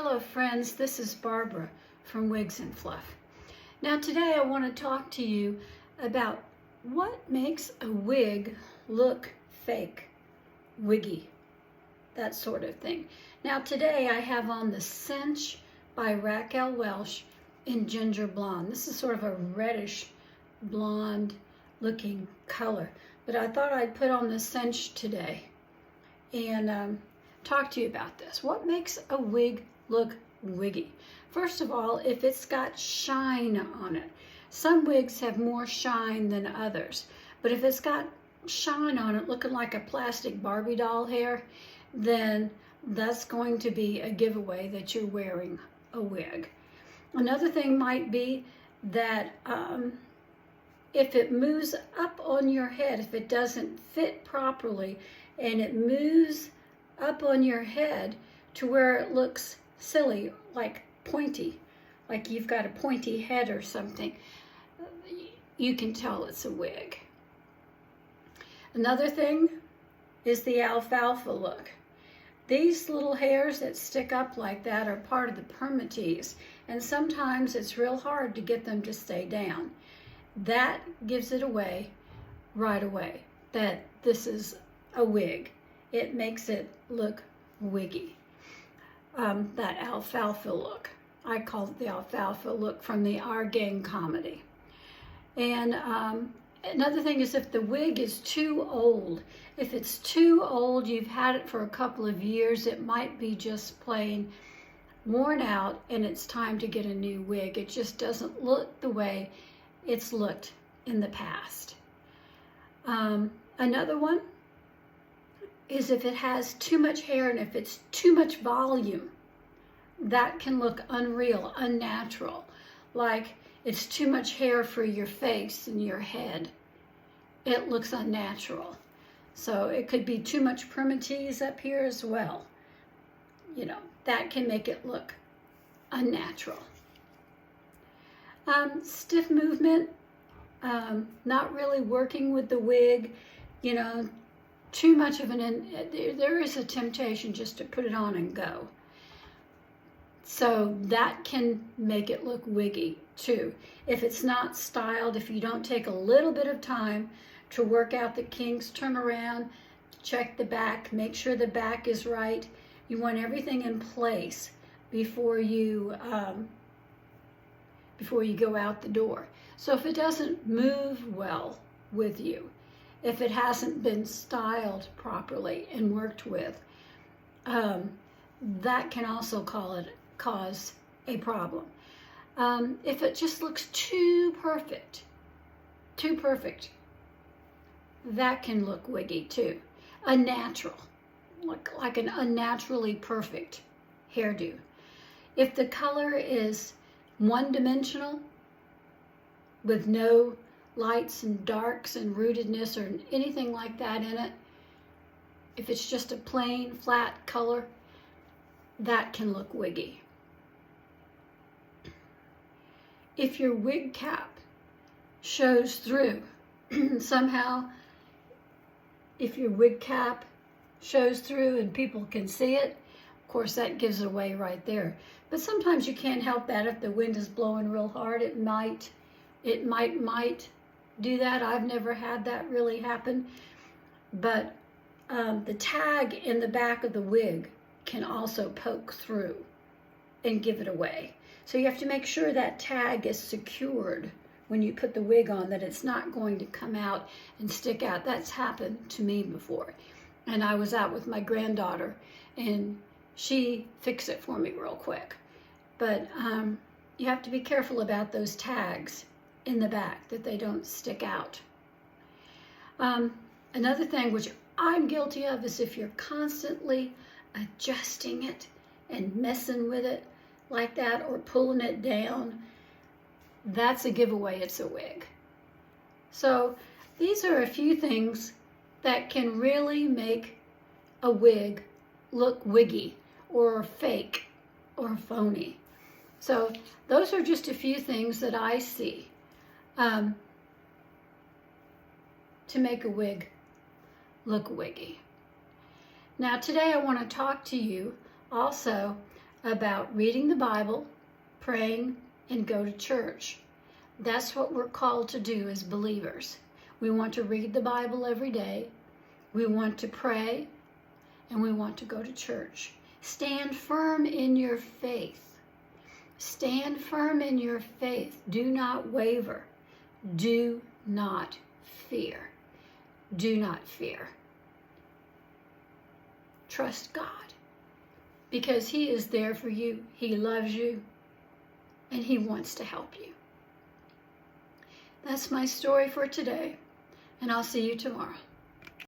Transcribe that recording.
Hello friends, this is Barbara from Wigs and Fluff. Now today I want to talk to you about what makes a wig look fake, wiggy, that sort of thing. Now today I have on the Cinch by Raquel Welch in Ginger Blonde. This is sort of a reddish blonde looking color, but I thought I'd put on the Cinch today and talk to you about this. What makes a wig look wiggy? First of all, if it's got shine on it. Some wigs have more shine than others, but if it's got shine on it looking like a plastic Barbie doll hair, then that's going to be a giveaway that you're wearing a wig. Another thing might be that if it moves up on your head, if it doesn't fit properly and it moves up on your head to where it looks silly, like pointy, like you've got a pointy head or something, you can tell it's a wig. Another thing is the alfalfa look. These little hairs that stick up like that are part of the permatease, and sometimes it's real hard to get them to stay down. That gives it away right away that this is a wig. It makes it look wiggy. That alfalfa look. I call it the alfalfa look from the Our Gang comedy. And another thing is if the wig is too old. If it's too old, you've had it for a couple of years, it might be just plain worn out and it's time to get a new wig. It just doesn't look the way it's looked in the past. Another one is if it has too much hair and if it's too much volume, that can look unreal, unnatural, like it's too much hair for your face and your head. It looks unnatural. So it could be too much permatease up here as well. You know, that can make it look unnatural. Stiff movement, not really working with the wig, you know, too much of there is a temptation just to put it on and go. So that can make it look wiggy too. If it's not styled, if you don't take a little bit of time to work out the kinks, turn around, check the back, make sure the back is right. You want everything in place before you go out the door. So if it doesn't move well with you, if it hasn't been styled properly and worked with, that can also cause a problem. If it just looks too perfect, that can look wiggy too. Unnatural, like an unnaturally perfect hairdo. If the color is one-dimensional with no lights and darks and rootedness or anything like that in it, if it's just a plain flat color, that can look wiggy. If your wig cap shows through, somehow, if your wig cap shows through and people can see it, of course that gives it away right there. But sometimes you can't help that. If the wind is blowing real hard, it might do that. I've never had that really happen. But the tag in the back of the wig can also poke through and give it away. So you have to make sure that tag is secured when you put the wig on, that it's not going to come out and stick out. That's happened to me before. And I was out with my granddaughter and she fixed it for me real quick. But you have to be careful about those tags in the back, that they don't stick out. Another thing which I'm guilty of is if you're constantly adjusting it and messing with it like that or pulling it down, that's a giveaway it's a wig. So these are a few things that can really make a wig look wiggy or fake or phony. So those are just a few things that I see to make a wig look wiggy. Now today I want to talk to you also about reading the Bible, praying, and go to church. That's what we're called to do as believers. We want to read the Bible every day. We want to pray, and we want to go to church. Stand firm in your faith. Stand firm in your faith. Do not waver. Do not fear. Do not fear. Trust God, because He is there for you. He loves you, and He wants to help you. That's my story for today, and I'll see you tomorrow.